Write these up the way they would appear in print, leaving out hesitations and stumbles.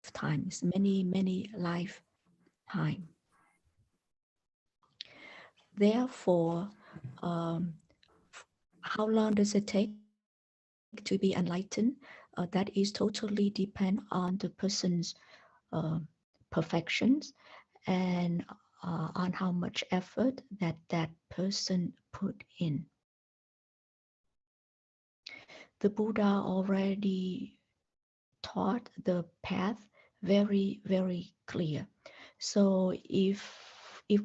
lifetimes, many lifetimes. Therefore, how long does it take to be enlightened? That is totally depend on the person's perfections and on how much effort that person put in. The Buddha already taught the path very clear. So if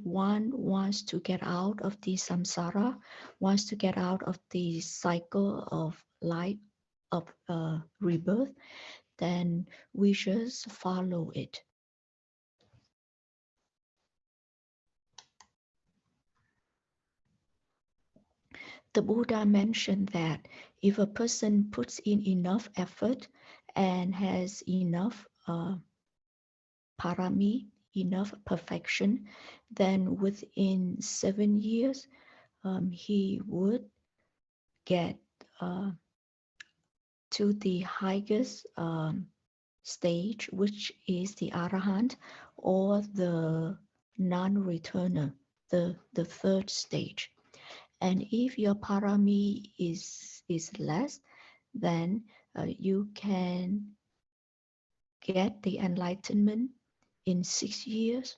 one wants to get out of the samsara, wants to get out of the cycle of life, of rebirth, then we just follow it. The Buddha mentioned that if a person puts in enough effort and has enough parami, enough perfection, then within 7 years, he would get to the highest stage, which is the Arahant or the non-returner, the third stage. And if your parami is less, then you can get the enlightenment in 6 years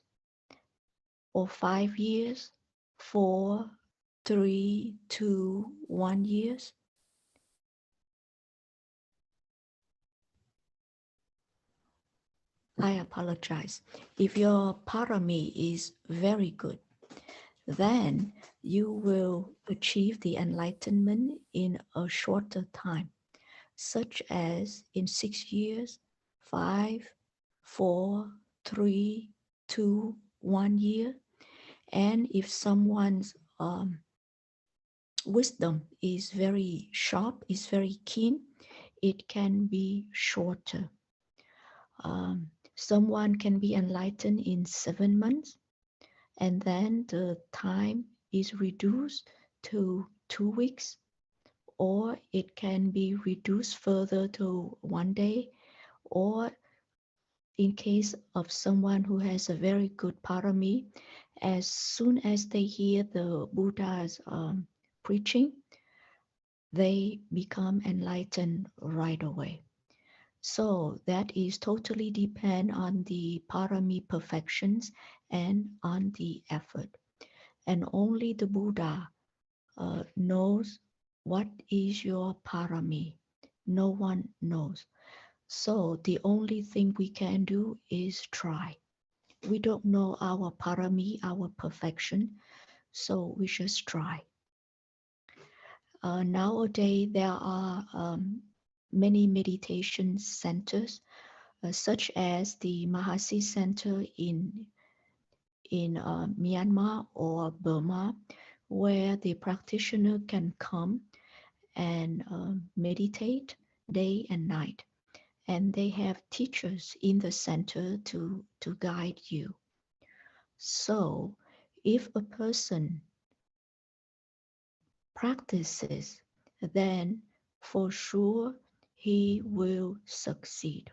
or 5 years, 4, 3, 2, 1 years. I apologize. If your parami is very good, then you will achieve the enlightenment in a shorter time, such as in 6 years, 5, 4, 3, 2, 1 year. And if someone's wisdom is very sharp, is very keen, it can be shorter. Someone can be enlightened in 7 months, and then the time is reduced to 2 weeks, or it can be reduced further to 1 day, or in case of someone who has a very good parami, as soon as they hear the Buddha's preaching, they become enlightened right away. So that is totally depend on the parami perfections and on the effort. And only the Buddha knows what is your parami. No one knows. So the only thing we can do is try. We don't know our parami, our perfection, so we just try. Nowadays, there are many meditation centers, such as the Mahasi Center in Myanmar or Burma, where the practitioner can come and meditate day and night. And they have teachers in the center to guide you. So if a person practices, then for sure he will succeed.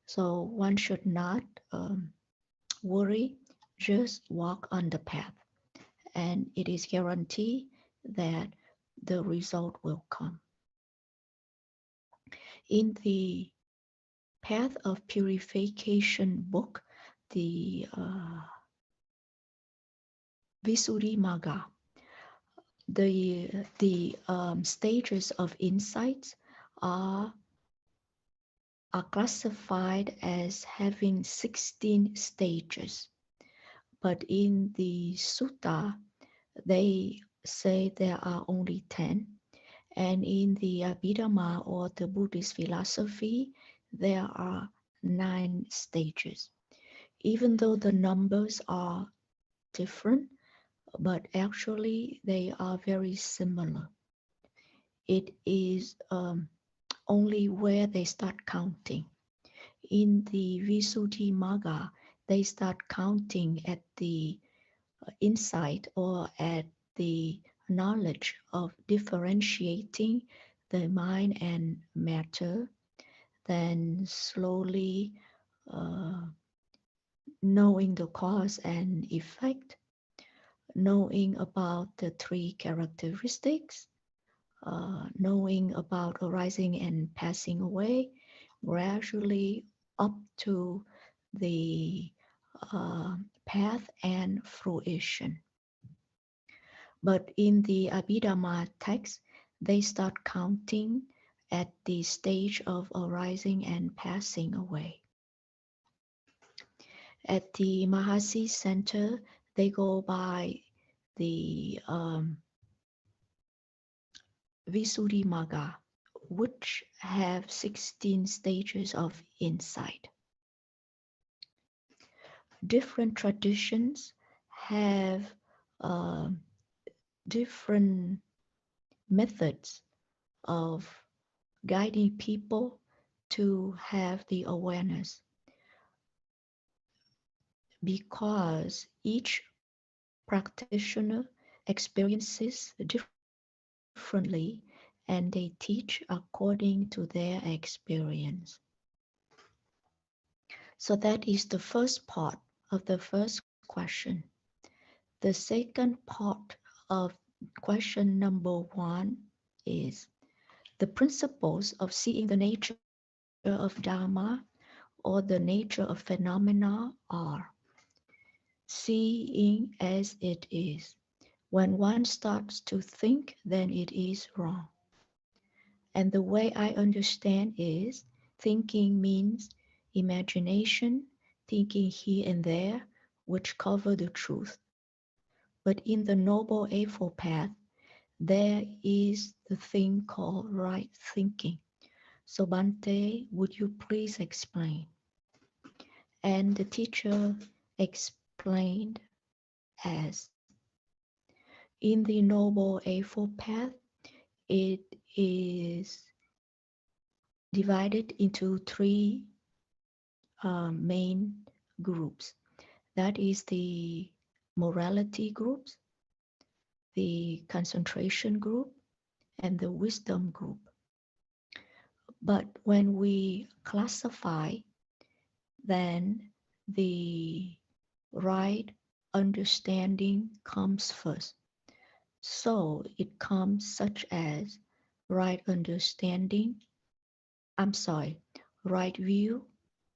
So one should not worry, just walk on the path, and it is guaranteed that the result will come. In the Path of Purification book, the Visuddhimagga, the stages of insights are classified as having 16 stages. But in the sutta, they say there are only 10. And in the Abhidhamma or the Buddhist philosophy, there are 9 stages. Even though the numbers are different, but actually they are very similar. It is only where they start counting. In the Visuddhimagga, they start counting at the insight or at the knowledge of differentiating the mind and matter. Then slowly uh, knowing the cause and effect, knowing about the three characteristics, knowing about arising and passing away, gradually up to the path and fruition. But in the Abhidhamma text, they start counting at the stage of arising and passing away. At the Mahasi Center, they go by the Visuddhimagga, which have 16 stages of insight. Different traditions have different methods of guiding people to have the awareness, because each practitioner experiences differently and they teach according to their experience. So that is the first part of the first question. The second part of question number 1 is the principles of seeing the nature of Dharma or the nature of phenomena are seeing as it is. When one starts to think, then it is wrong. And the way I understand is thinking means imagination, thinking here and there, which cover the truth. But in the Noble Eightfold Path, there is the thing called right thinking. So Bhante, would you please explain? And the teacher explained as, in the Noble Eightfold Path, it is divided into three main groups. That is the morality groups, the concentration group, and the wisdom group. But when we classify, then the right understanding comes first. So it comes such as right understanding, right view,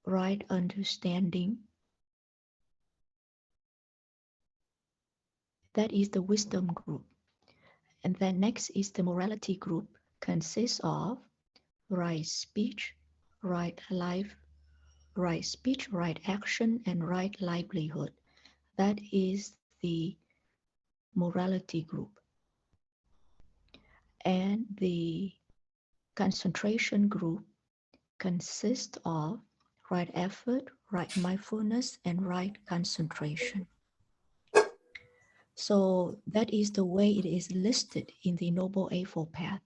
right understanding. That is the wisdom group. And then next is the morality group, consists of right speech, right life, right speech, right action, and right livelihood. That is the morality group. And the concentration group consists of right effort, right mindfulness, and right concentration. So that is the way it is listed in the Noble Eightfold Path.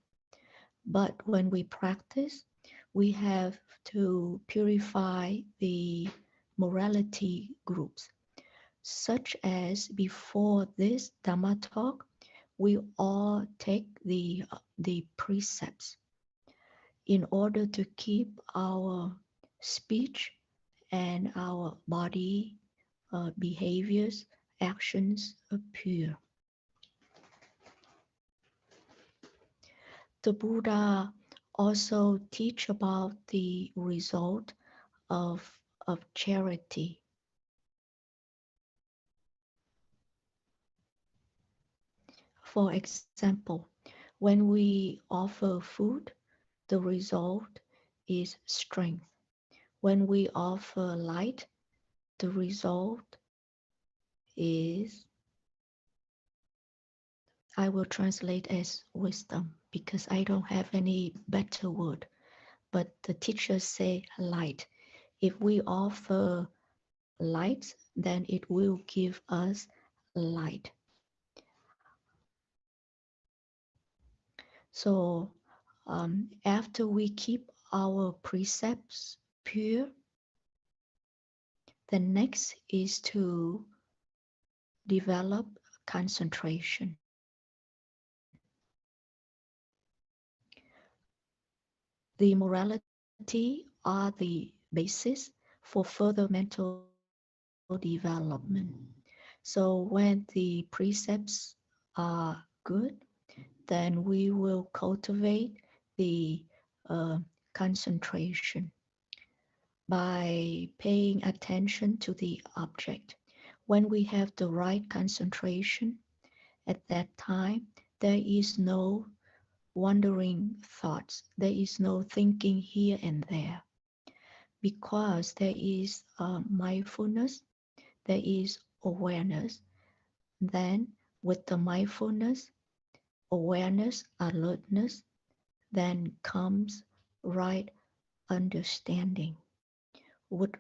But when we practice, we have to purify the morality groups, such as before this Dhamma talk, we all take the precepts in order to keep our speech and our body behaviors, actions pure. The Buddha also teach about the result of charity. For example, when we offer food, the result is strength. When we offer light, the result is, I will translate as wisdom because I don't have any better word, but the teachers say light. If we offer light, then it will give us light. So after we keep our precepts pure, the next is to develop concentration. The morality are the basis for further mental development. So when the precepts are good, then we will cultivate the concentration by paying attention to the object. When we have the right concentration, at that time, there is no wandering thoughts, there is no thinking here and there, because there is mindfulness, there is awareness. Then, with the mindfulness, awareness, alertness, then comes right understanding. With,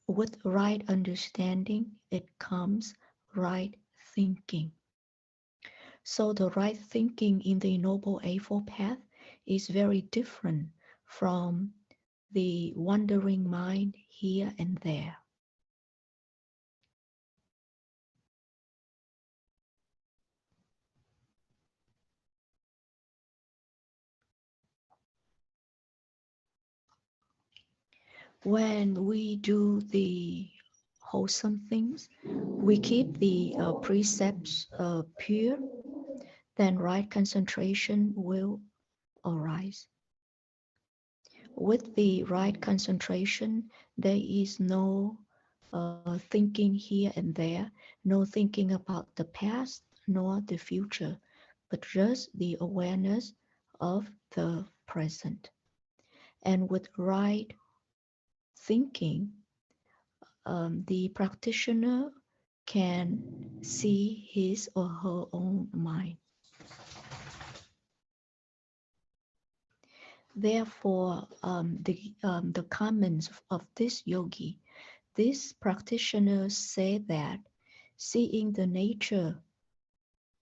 with right understanding, it comes right thinking. So the right thinking in the Noble Eightfold Path is very different from the wandering mind here and there. When we do the wholesome things, we keep the precepts pure, then right concentration will arise. With the right concentration, there is no thinking here and there, no thinking about the past nor the future, but just the awareness of the present. And with right thinking, the practitioner can see his or her own mind. Therefore, the comments of this yogi, this practitioner say that seeing the nature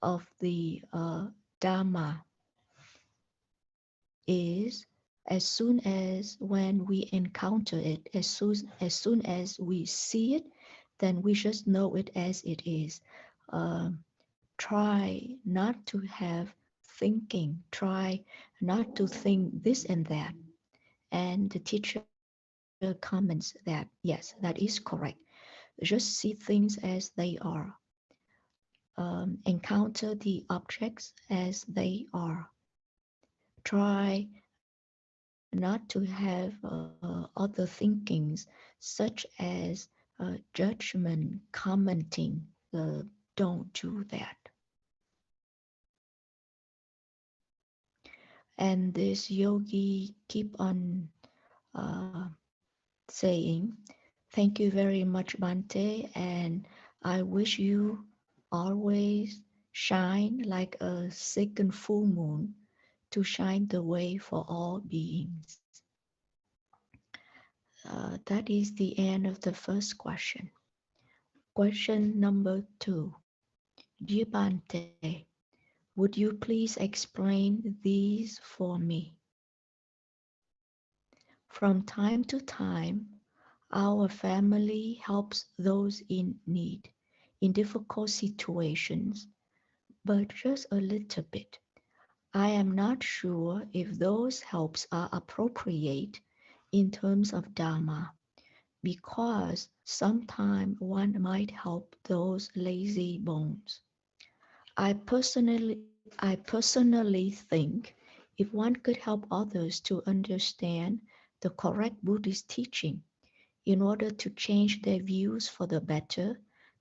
of the Dharma is, as soon as when we encounter it, as soon as we see it, then we just know it as it is. Try not to have thinking, try not to think this and that. And the teacher comments that, yes, that is correct. Just see things as they are. Encounter the objects as they are. Try not to have other thinkings such as judgment, commenting. Don't do that. And this yogi keep on uh, saying, thank you very much, Bante, and I wish you always shine like a second full moon to shine the way for all beings. That is the end of the first question. Question number 2. Dear Bante, would you please explain these for me? From time to time, our family helps those in need, in difficult situations, but just a little bit. I am not sure if those helps are appropriate in terms of Dharma, because sometimes one might help those lazy bones. I personally think if one could help others to understand the correct Buddhist teaching in order to change their views for the better,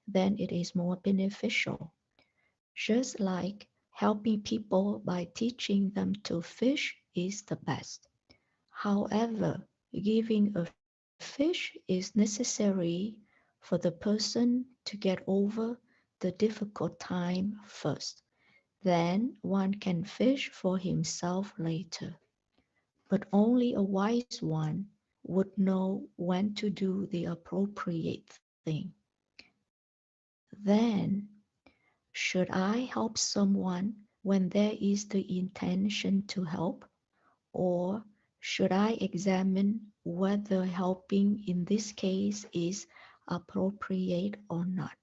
then it is more beneficial. Just like helping people by teaching them to fish is the best. However, giving a fish is necessary for the person to get over the difficult time first. Then one can fish for himself later. But only a wise one would know when to do the appropriate thing. Then, should I help someone when there is the intention to help? Or should I examine whether helping in this case is appropriate or not?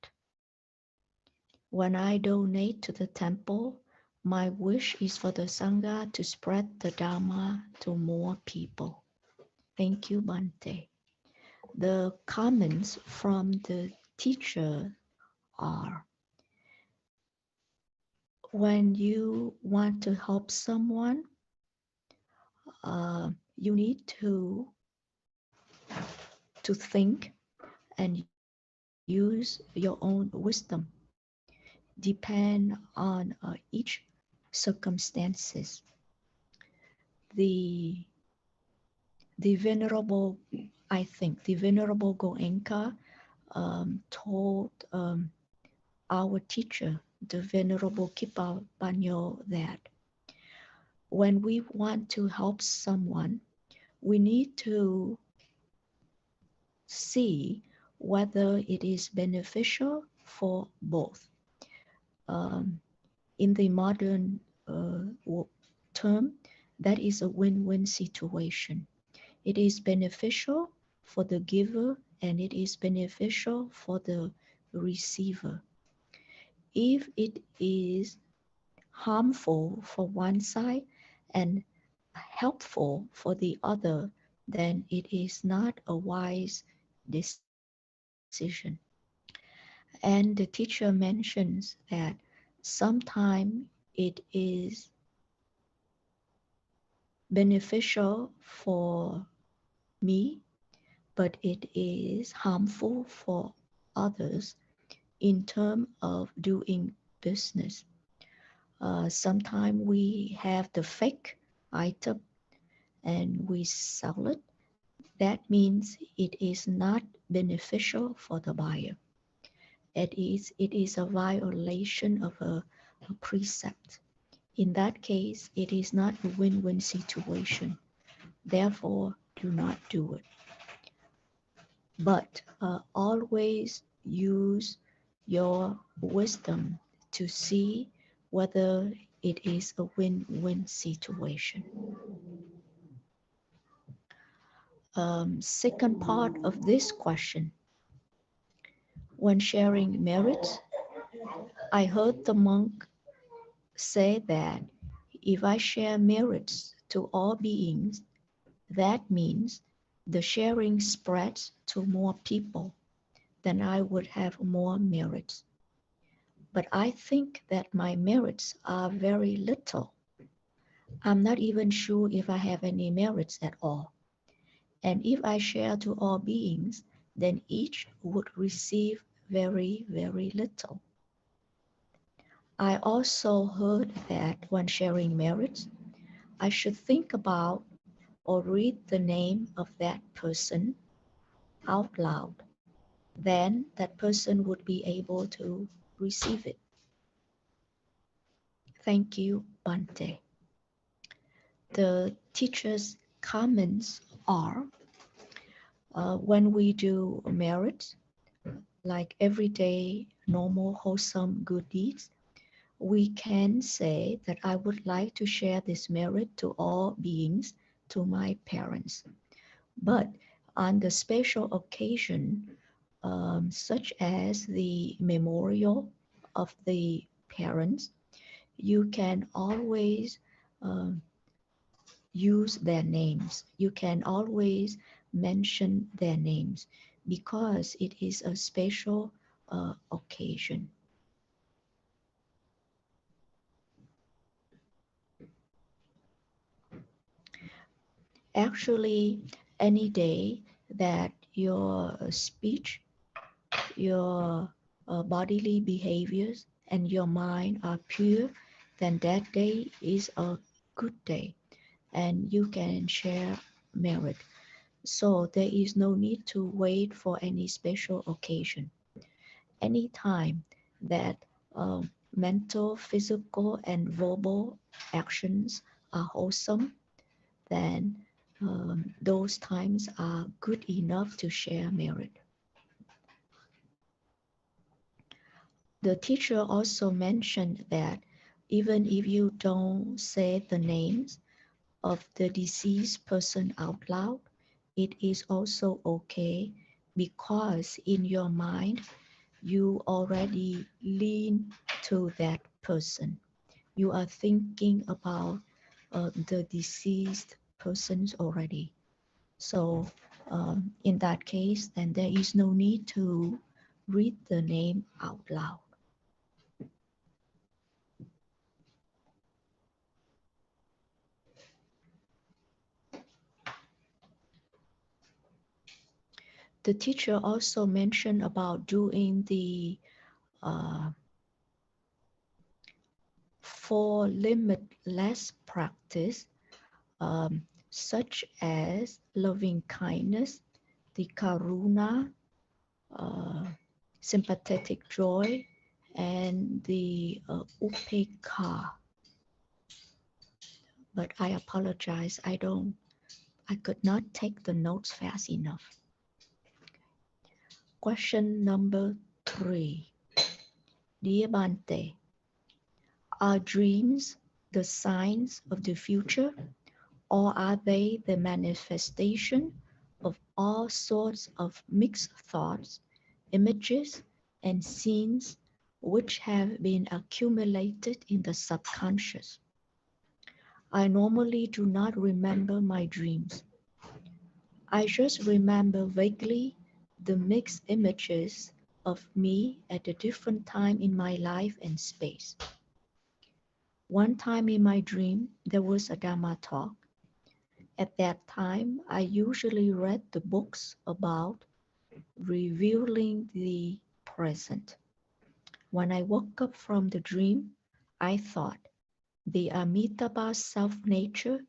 When I donate to the temple, my wish is for the Sangha to spread the Dharma to more people. Thank you, Bante. The comments from the teacher are, when you want to help someone, you need to think and use your own wisdom, depend on each circumstances. The the venerable, I think, the venerable Goenka told our teacher, the venerable Khippapañño, that when we want to help someone, we need to see whether it is beneficial for both. Um, in the modern term, that is a win-win situation. It is beneficial for the giver and it is beneficial for the receiver. If it is harmful for one side and helpful for the other, then it is not a wise decision. And the teacher mentions that sometimes it is beneficial for me, but it is harmful for others in terms of doing business. Sometimes we have the fake item and we sell it. That means it is not beneficial for the buyer. It is a violation of a precept. In that case, it is not a win-win situation. Therefore, do not do it. But always use your wisdom to see whether it is a win-win situation. Second part of this question. When sharing merits, I heard the monk say that if I share merits to all beings, that means the sharing spreads to more people, then I would have more merits. But I think that my merits are very little. I'm not even sure if I have any merits at all. And if I share to all beings, then each would receive very, very little. I also heard that when sharing merits, I should think about or read the name of that person out loud. Then that person would be able to receive it. Thank you, Bante. The teacher's comments are, when we do merits, like everyday, normal, wholesome good deeds, we can say that I would like to share this merit to all beings, to my parents. But on the special occasion, such as the memorial of the parents, you can always use their names. You can always mention their names because it is a special occasion. Actually, any day that your speech, your bodily behaviors, and your mind are pure, then that day is a good day and you can share merit. So there is no need to wait for any special occasion. Any time that mental, physical, and verbal actions are wholesome, then those times are good enough to share merit. The teacher also mentioned that even if you don't say the names of the deceased person out loud, it is also okay because in your mind, you already lean to that person. You are thinking about the deceased persons already. So In that case, then there is no need to read the name out loud. The teacher also mentioned about doing the 4 limitless practice, such as loving kindness, the karuna, sympathetic joy, and the upekha. But I apologize, I could not take the notes fast enough. Question number 3. Dear Bante, are dreams the signs of the future, or are they the manifestation of all sorts of mixed thoughts, images, and scenes which have been accumulated in the subconscious? I normally do not remember my dreams. I just remember vaguely the mixed images of me at a different time in my life and space. One time in my dream, there was a Dharma talk. At that time, I usually read the books about revealing the present. When I woke up from the dream, I thought, the Amitabha self-nature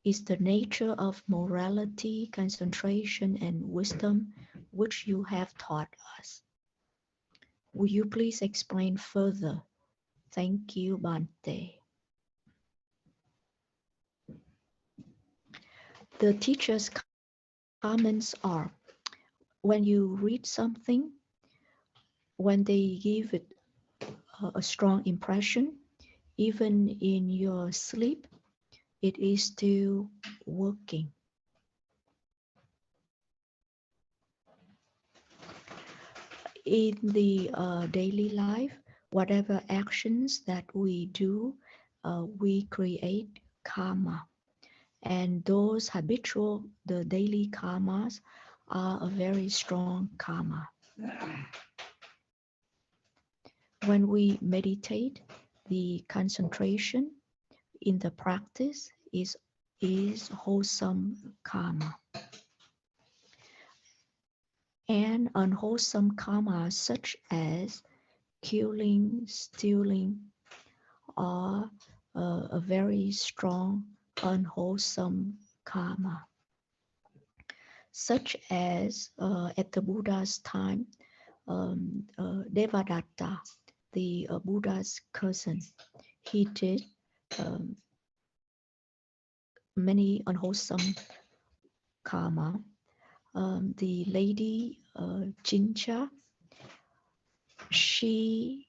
is the nature of morality, concentration, and wisdom which you have taught us. Will you please explain further? Thank you, Bante. The teacher's comments are, when you read something, when they give it a strong impression, even in your sleep, it is still working. In the daily life, whatever actions that we do, we create karma. And those habitual, the daily karmas, are a very strong karma. When we meditate, the concentration in the practice is wholesome karma. And unwholesome karma, such as killing, stealing, are a very strong unwholesome karma. Such as at the Buddha's time, Devadatta, the Buddha's cousin, he did many unwholesome karma. The lady Jincha, she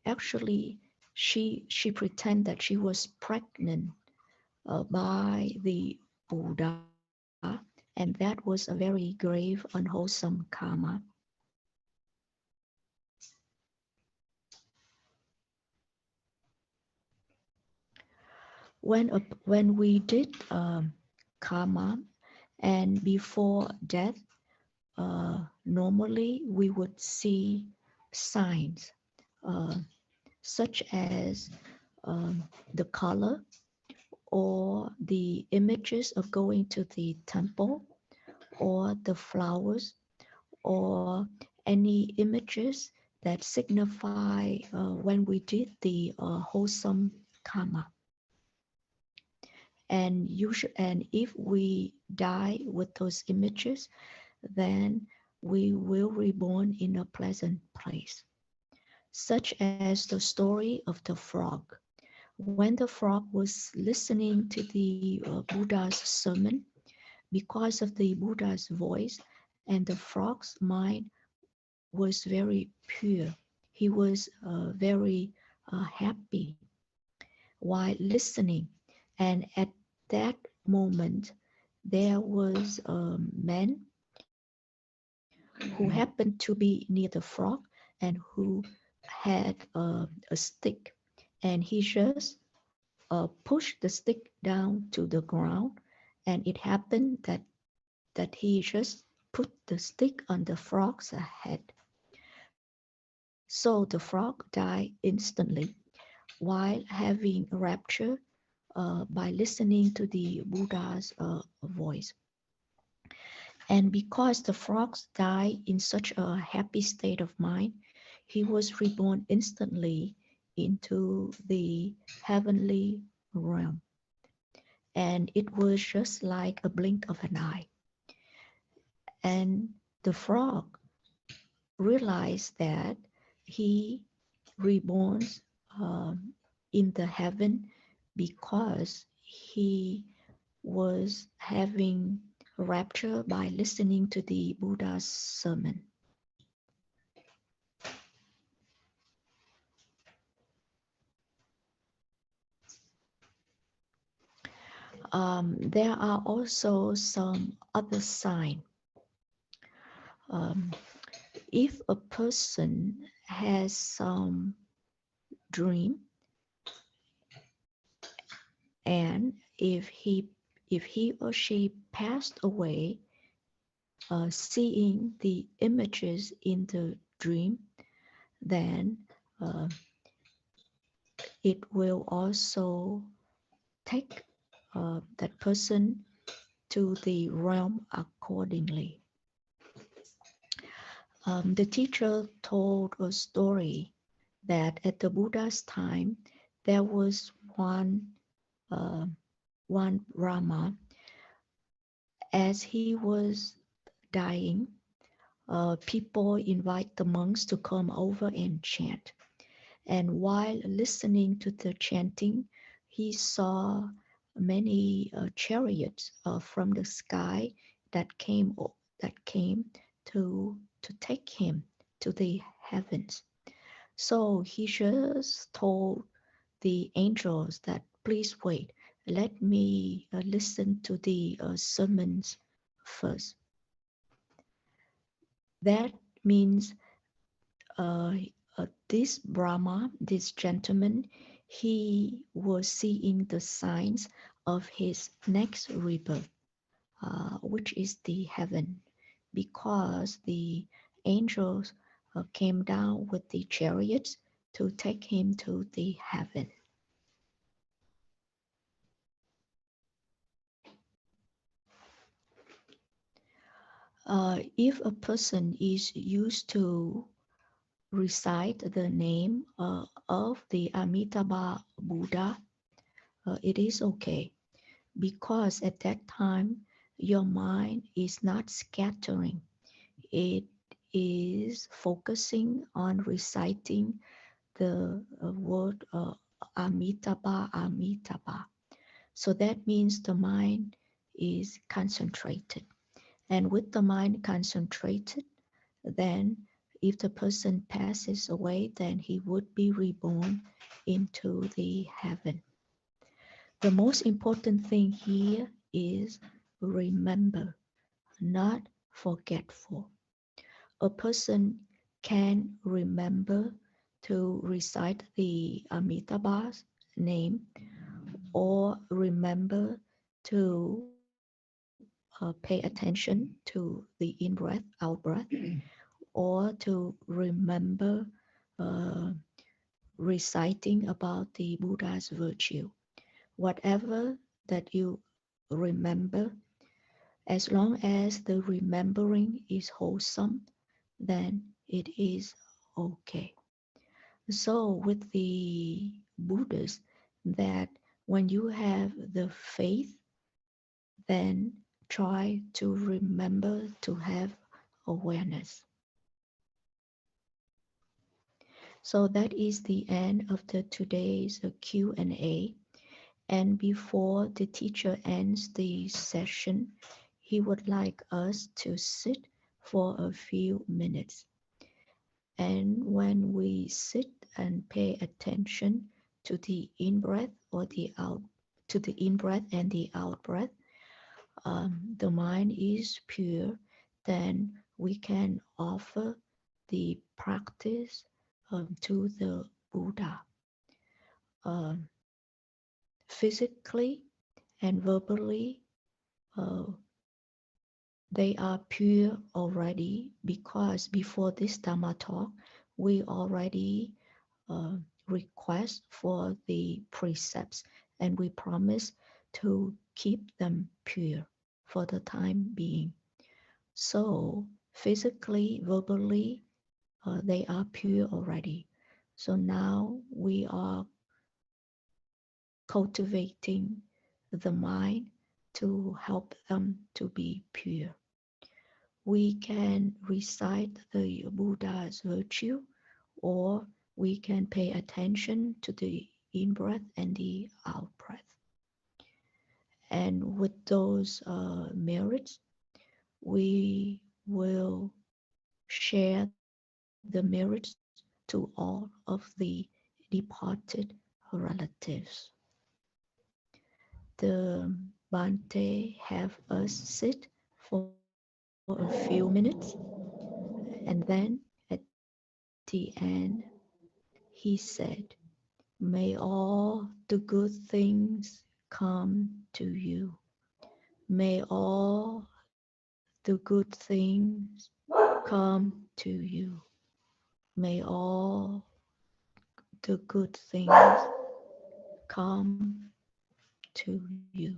actually she pretended that she was pregnant by the Buddha, and that was a very grave, unwholesome karma. When we did karma, and before death, normally we would see signs such as the color or the images of going to the temple, or the flowers, or any images that signify when we did the wholesome karma. And if we die with those images, then we will reborn in a pleasant place. Such as the story of the frog. When the frog was listening to the Buddha's sermon, because of the Buddha's voice, and the frog's mind was very pure. He was very happy while listening. And at that moment, there was a man who happened to be near the frog and who had a stick. and he just pushed the stick down to the ground, and it happened that he just put the stick on the frog's head. So the frog died instantly while having rapture by listening to the Buddha's voice. And because the frogs died in such a happy state of mind, he was reborn instantly into the heavenly realm. And it was just like a blink of an eye. And the frog realized that he reborn um, in the heaven because he was having rapture by listening to the Buddha's sermon. There are also some other signs. Um, if a person has some dream, and if he or she passed away, seeing the images in the dream, then uh, it will also take that person to the realm accordingly. The teacher told a story that at the Buddha's time, there was uh, one Brahma. As he was dying, people invite the monks to come over and chant. And while listening to the chanting, he saw many chariots from the sky that came to take him to the heavens. So he just told the angels that please wait, let me listen to the sermons first. That means this Brahma, this gentleman, he was seeing the signs of his next rebirth, which is the heaven, because the angels came down with the chariots to take him to the heaven. If a person is used to recite the name of the Amitabha Buddha, it is okay, because at that time your mind is not scattering. It is focusing on reciting the word Amitabha, Amitabha. So that means the mind is concentrated. And with the mind concentrated, then if the person passes away, then he would be reborn into the heaven. The most important thing here is remember, not forgetful. A person can remember to recite the Amitabha's name, or remember to pay attention to the in-breath, out-breath, or to remember uh, reciting about the Buddha's virtue. Whatever that you remember, as long as the remembering is wholesome, then it is okay. So with the Buddhists, that when you have the faith, then try to remember to have awareness. So that is the end of the today's Q&A. And before the teacher ends the session, he would like us to sit for a few minutes. And when we sit and pay attention to the in-breath or the out, to the in-breath and the out-breath, the mind is pure, then we can offer the practice to the Buddha. physically and verbally, they are pure already, because before this Dharma talk, we already request for the precepts, and we promise to keep them pure for the time being. So physically, verbally, they are pure already. So now we are cultivating the mind to help them to be pure. We can recite the Buddha's virtue, or we can pay attention to the in-breath and the out-breath. And with those merits, we will share the merits to all of the departed relatives. The Bhante have us sit for a few minutes, and then at the end he said, "May all the good things come to you. May all the good things come to you. May all the good things come to you."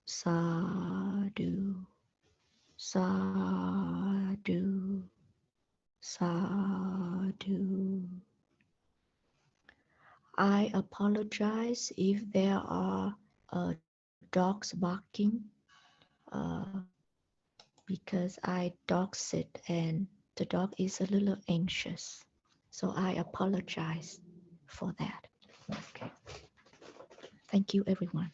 Sadhu, sadhu, sadhu. I apologize if there are dogs barking, because I dog sit and the dog is a little anxious. So I apologize for that. Okay. Thank you, everyone.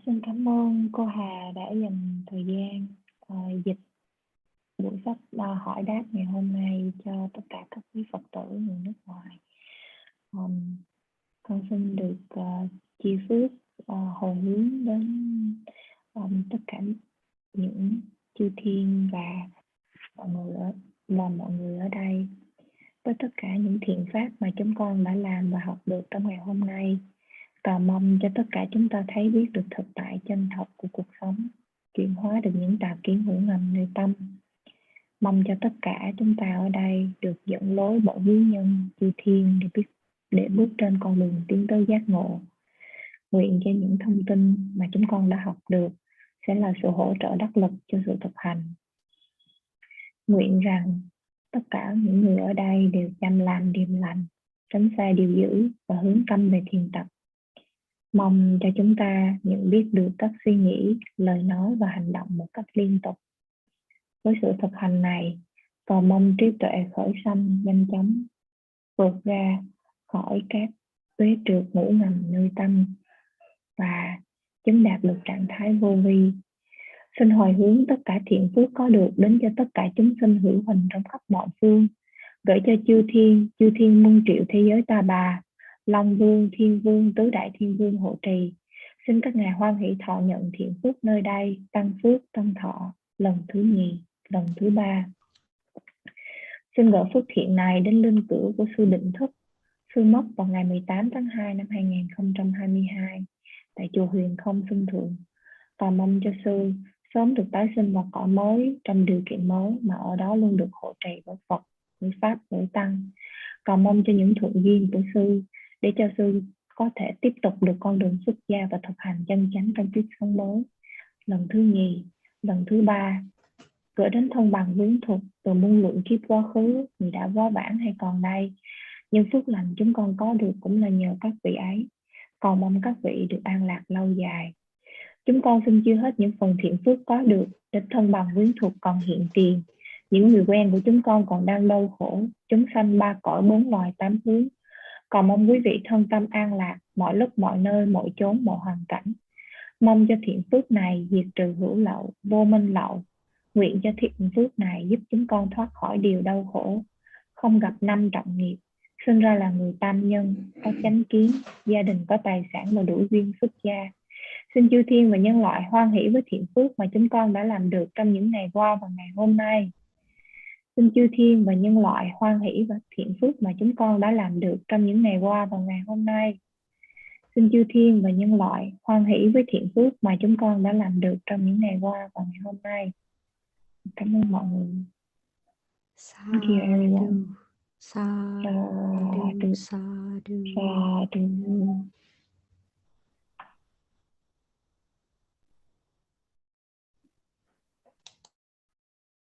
Xin cảm ơn cô Hà đã dành thời gian dịch buổi sách hỏi đáp ngày hôm nay cho tất cả các quý Phật tử người nước ngoài. Con xin được chia phước hồi hướng đến tất cả những chư thiên và mọi người ở đây, với tất cả những thiện pháp mà chúng con đã làm và học được trong ngày hôm nay. Cầu mong cho tất cả chúng ta thấy biết được thực tại chân thật của cuộc sống, chuyển hóa được những tà kiến hữu ngầm nơi tâm. Mong cho tất cả chúng ta ở đây được dẫn lối bởi quý nhân chư thiên để bước trên con đường tiến tới giác ngộ. Nguyện cho những thông tin mà chúng con đã học được sẽ là sự hỗ trợ đắc lực cho sự thực hành. Nguyện rằng tất cả những người ở đây đều chăm làm điềm lành, tránh xa điều dữ và hướng tâm về thiền tập. Mong cho chúng ta nhận biết được các suy nghĩ, lời nói và hành động một cách liên tục. Với sự thực hành này, cầu mong trí tuệ khởi sanh nhanh chóng, vượt ra khỏi các uế trượt ngủ ngầm nơi tâm và chứng đạt được trạng thái vô vi. Xin hồi hướng tất cả thiện phước có được đến cho tất cả chúng sinh hữu hình trong khắp mọi phương, gửi cho chư thiên muôn triệu thế giới ta bà, Long Vương, Thiên Vương, Tứ Đại Thiên Vương hộ trì. Xin các ngài hoan hỷ thọ nhận thiện phước nơi đây, tăng phước, tăng thọ, lần thứ 2, lần thứ 3. Xin gửi phước thiện này đến linh cữu của sư Định Thức. Sư mất vào ngày 18 tháng 2 năm 2022 tại chùa Huyền Không Xuân Thượng. Cầu mong cho sư sớm được tái sinh vào cõi mới trong điều kiện mới, mà ở đó luôn được hộ trì bởi Phật, bởi Pháp, bởi Tăng. Cầu mong cho những thuận duyên của sư để cho sư có thể tiếp tục được con đường xuất gia và thực hành chân chánh trong kiếp sống mới. Lần thứ 2, lần thứ 3, gửi đến thân bằng quyến thuộc từ muôn lượng kiếp quá khứ, người đã vó vãn hay còn đây. Nhưng phước lành chúng con có được cũng là nhờ các vị ấy. Cầu mong các vị được an lạc lâu dài. Chúng con xin chia hết những phần thiện phước có được để thân bằng quyến thuộc còn hiện tiền. Những người quen của chúng con còn đang đau khổ, chúng sanh 3 cõi 4 loài 8 hướng. Cầu mong quý vị thân tâm an lạc mọi lúc mọi nơi mọi chốn mọi hoàn cảnh. Mong cho thiện phước này diệt trừ hữu lậu, vô minh lậu. Nguyện cho thiện phước này giúp chúng con thoát khỏi điều đau khổ, không gặp 5 trọng nghiệp, sinh ra là người tam nhân, có chánh kiến, gia đình có tài sản và đủ duyên xuất gia. Xin chư thiên và nhân loại hoan hỷ với thiện phước mà chúng con đã làm được trong những ngày qua và ngày hôm nay. Xin chư thiên và nhân loại hoan hỷ và thiện phước mà chúng con đã làm được trong những ngày qua và ngày hôm nay. Xin chư thiên và nhân loại hoan hỷ với thiện phước mà chúng con đã làm được trong những ngày qua và ngày hôm nay. Cảm ơn mọi người. Thank you everyone. Sadhu, sadhu, sadhu. Sadhu.